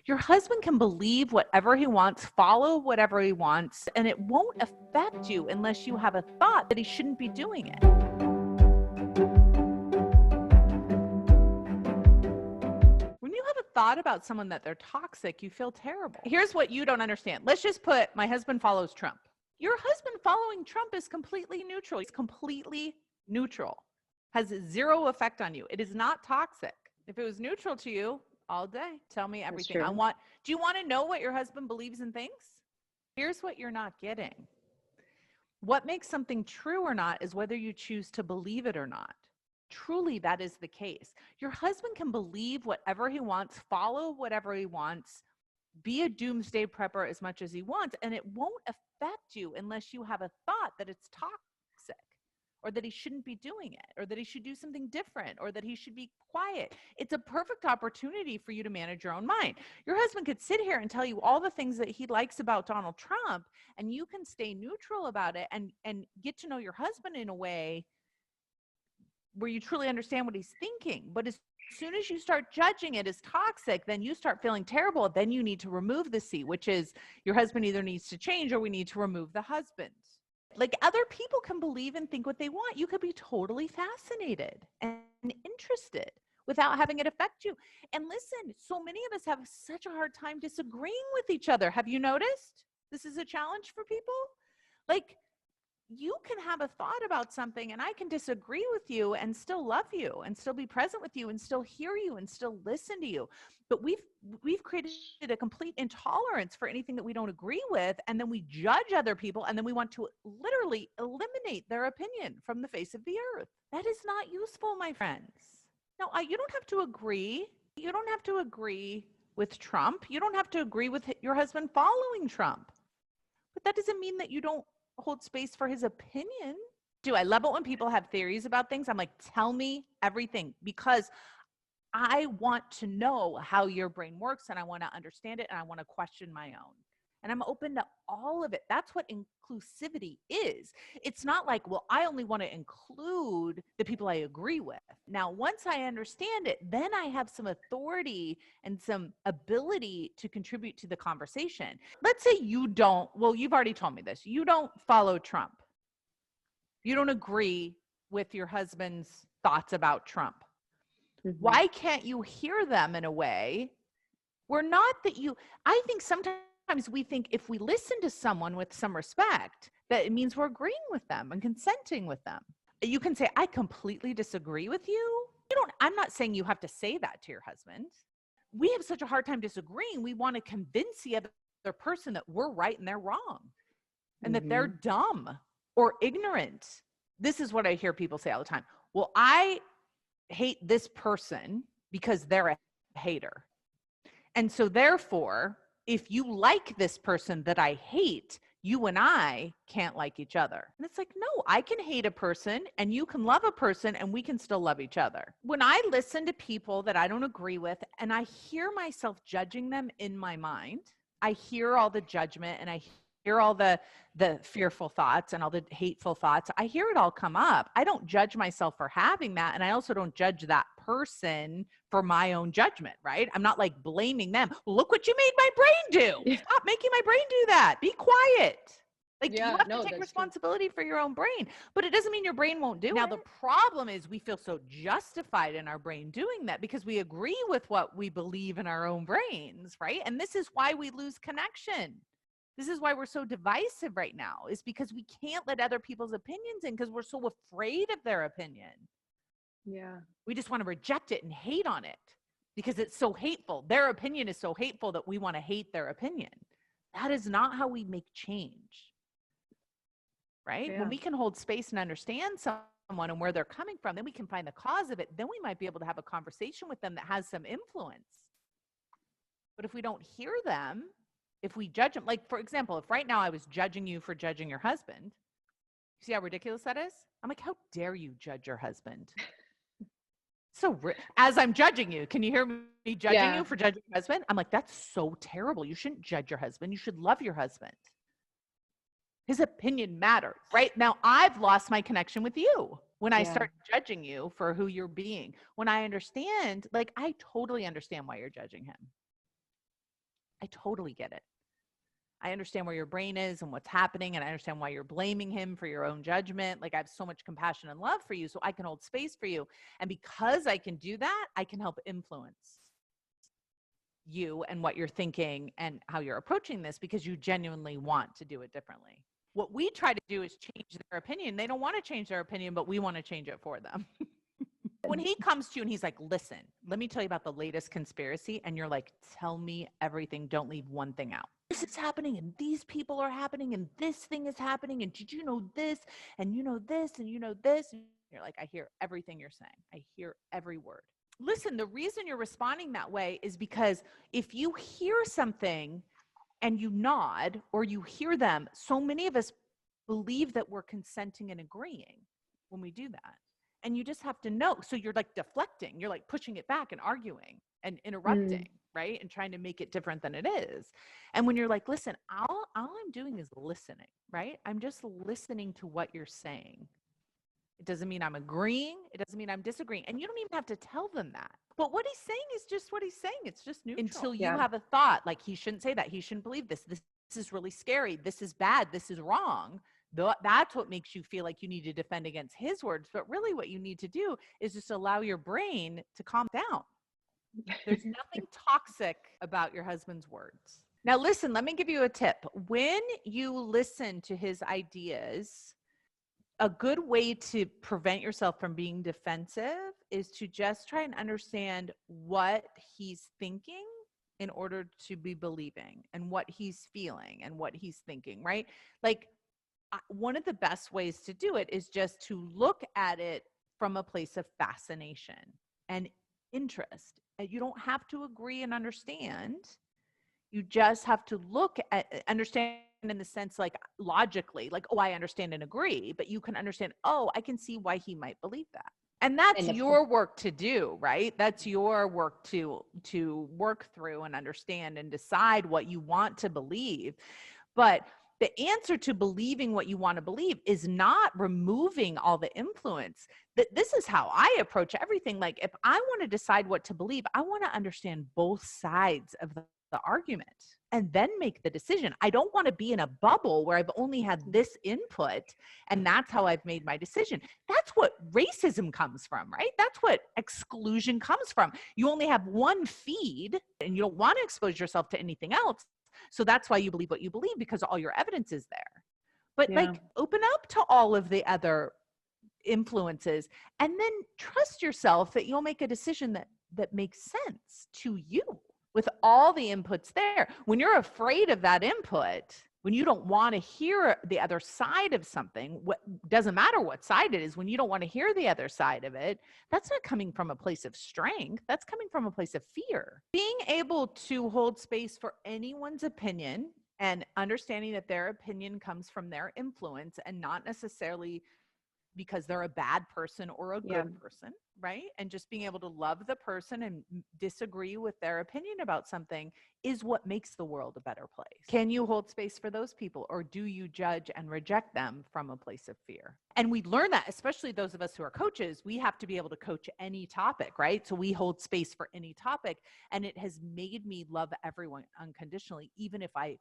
Your husband can believe whatever he wants, follow whatever he wants, and it won't affect you unless you have a thought that he shouldn't be doing it. When you have a thought about someone that they're toxic, you feel terrible. Here's what you don't understand. Let's just put, my husband follows Trump. Your husband following Trump is completely neutral. He's completely neutral. Has zero effect on you. It is not toxic. If it was neutral to you, all day, tell me everything. Do you want to know what your husband believes and thinks? Here's what you're not getting. What makes something true or not is whether you choose to believe it or not. Truly, that is the case. Your husband can believe whatever he wants, follow whatever he wants, be a doomsday prepper as much as he wants, and it won't affect you unless you have a thought that it's toxic, or that he shouldn't be doing it, or that he should do something different, or that he should be quiet. It's a perfect opportunity for you to manage your own mind. Your husband could sit here and tell you all the things that he likes about Donald Trump, and you can stay neutral about it and get to know your husband in a way where you truly understand what he's thinking. But as soon as you start judging it as toxic, then you start feeling terrible. Then you need to remove the C, which is your husband either needs to change or we need to remove the husband. Like, other people can believe and think what they want. You could be totally fascinated and interested without having it affect you. And listen, so many of us have such a hard time disagreeing with each other. Have you noticed? This is a challenge for people. Like, you can have a thought about something and I can disagree with you and still love you and still be present with you and still hear you and still listen to you. But we've created a complete intolerance for anything that we don't agree with. And then we judge other people and then we want to literally eliminate their opinion from the face of the earth. That is not useful, my friends. No, you don't have to agree. You don't have to agree with Trump. You don't have to agree with your husband following Trump. But that doesn't mean that you don't hold space for his opinion. I love it when people have theories about things. I'm like, tell me everything, because I want to know how your brain works and I want to understand it and I want to question my own. And I'm open to all of it. That's what inclusivity is. It's not like, well, I only want to include the people I agree with. Now, once I understand it, then I have some authority and some ability to contribute to the conversation. Let's say you don't, well, you've already told me this. You don't follow Trump. You don't agree with your husband's thoughts about Trump. Mm-hmm. Why can't you hear them in a way where not that you, I think sometimes we think if we listen to someone with some respect, that it means we're agreeing with them and consenting with them. You can say, I completely disagree with you. I'm not saying you have to say that to your husband. We have such a hard time disagreeing. We want to convince the other person that we're right and they're wrong and that they're dumb or ignorant. This is what I hear people say all the time. Well, I hate this person because they're a hater. And so therefore, if you like this person that I hate, you and I can't like each other. And it's like, no, I can hate a person and you can love a person and we can still love each other. When I listen to people that I don't agree with and I hear myself judging them in my mind, I hear all the judgment and I hear all the fearful thoughts and all the hateful thoughts. I hear it all come up. I don't judge myself for having that. And I also don't judge that person for my own judgment, right? I'm not like blaming them. Look what you made my brain do. Stop making my brain do that. Be quiet. Like, you have to take responsibility for your own brain, but it doesn't mean your brain won't do it. Now, the problem is we feel so justified in our brain doing that because we agree with what we believe in our own brains, right? And this is why we lose connection. This is why we're so divisive right now, is because we can't let other people's opinions in because we're so afraid of their opinion. Yeah. We just want to reject it and hate on it because it's so hateful. Their opinion is so hateful that we want to hate their opinion. That is not how we make change. Right? Yeah. When we can hold space and understand someone and where they're coming from, then we can find the cause of it. Then we might be able to have a conversation with them that has some influence. But if we don't hear them, if we judge them, like, for example, if right now I was judging you for judging your husband, see how ridiculous that is? I'm like, how dare you judge your husband? As I'm judging you, can you hear me judging you for judging your husband? I'm like, that's so terrible. You shouldn't judge your husband. You should love your husband. His opinion matters, right? Now I've lost my connection with you when I start judging you for who you're being. When I understand, like, I totally understand why you're judging him. I totally get it. I understand where your brain is and what's happening, and I understand why you're blaming him for your own judgment. Like, I have so much compassion and love for you, so I can hold space for you. And because I can do that, I can help influence you and what you're thinking and how you're approaching this, because you genuinely want to do it differently. What we try to do is change their opinion. They don't want to change their opinion, but we want to change it for them. When he comes to you and he's like, listen, let me tell you about the latest conspiracy. And you're like, tell me everything. Don't leave one thing out. This is happening, and these people are happening, and this thing is happening. And did you know this? And you know this, and you know this. And you're like, I hear everything you're saying. I hear every word. Listen, the reason you're responding that way is because if you hear something and you nod, or you hear them, so many of us believe that we're consenting and agreeing when we do that. And you just have to know. So you're like deflecting, you're like pushing it back and arguing and interrupting, right? And trying to make it different than it is. And when you're like, listen, all I'm doing is listening, right? I'm just listening to what you're saying. It doesn't mean I'm agreeing. It doesn't mean I'm disagreeing. And you don't even have to tell them that. But what he's saying is just what he's saying. It's just neutral. Until you have a thought like, he shouldn't say that. He shouldn't believe this. This is really scary. This is bad. This is wrong. That's what makes you feel like you need to defend against his words. But really what you need to do is just allow your brain to calm down. There's nothing toxic about your husband's words. Now, listen, let me give you a tip. When you listen to his ideas, a good way to prevent yourself from being defensive is to just try and understand what he's thinking in order to be believing, and what he's feeling and what he's thinking, right? Like, one of the best ways to do it is just to look at it from a place of fascination and interest. And you don't have to agree and understand. You just have to look at, understand in the sense like logically, like, oh, I understand and agree, but you can understand, oh, I can see why he might believe that. And that's your work to do, right? That's your work to work through and understand and decide what you want to believe. But the answer to believing what you want to believe is not removing all the influence. This is how I approach everything. Like, if I want to decide what to believe, I want to understand both sides of the argument and then make the decision. I don't want to be in a bubble where I've only had this input and that's how I've made my decision. That's what racism comes from, right? That's what exclusion comes from. You only have one feed and you don't want to expose yourself to anything else. So that's why you believe what you believe, because all your evidence is there. But like, open up to all of the other influences and then trust yourself that you'll make a decision that makes sense to you with all the inputs there. When you're afraid of that input, when you don't want to hear the other side of something, what doesn't matter what side it is, when you don't want to hear the other side of it, that's not coming from a place of strength. That's coming from a place of fear. Being able to hold space for anyone's opinion and understanding that their opinion comes from their influence and not necessarily because they're a bad person or a good person, right? And just being able to love the person and disagree with their opinion about something is what makes the world a better place. Can you hold space for those people, or do you judge and reject them from a place of fear? And we learn that, especially those of us who are coaches, we have to be able to coach any topic, right? So we hold space for any topic, and it has made me love everyone unconditionally, even if I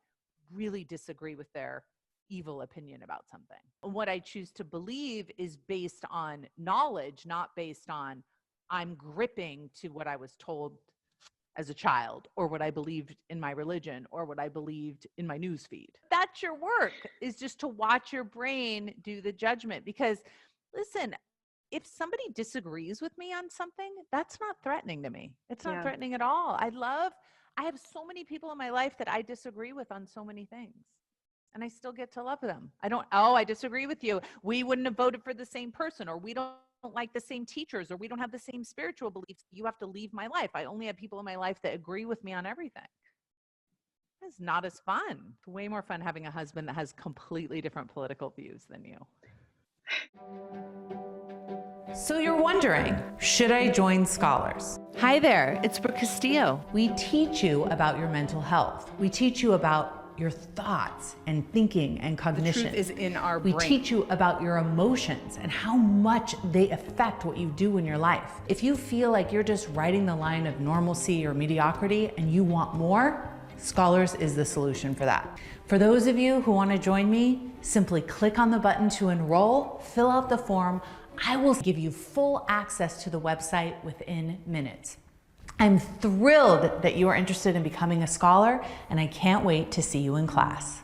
really disagree with their evil opinion about something. And what I choose to believe is based on knowledge, not based on I'm gripping to what I was told as a child, or what I believed in my religion, or what I believed in my news feed. That's your work, is just to watch your brain do the judgment. Because listen, if somebody disagrees with me on something, that's not threatening to me. It's not threatening at all. I have so many people in my life that I disagree with on so many things. And I still get to love them. I disagree with you. We wouldn't have voted for the same person, or we don't like the same teachers, or we don't have the same spiritual beliefs. You have to leave my life. I only have people in my life that agree with me on everything. It's not as fun. It's way more fun having a husband that has completely different political views than you. So you're wondering, should I join Scholars? Hi there, it's Brooke Castillo. We teach you about your mental health. We teach you about your thoughts and thinking and cognition. The truth is in our brain. We teach you about your emotions and how much they affect what you do in your life. If you feel like you're just riding the line of normalcy or mediocrity and you want more, Scholars is the solution for that. For those of you who want to join me, simply click on the button to enroll, fill out the form. I will give you full access to the website within minutes. I'm thrilled that you are interested in becoming a scholar, and I can't wait to see you in class.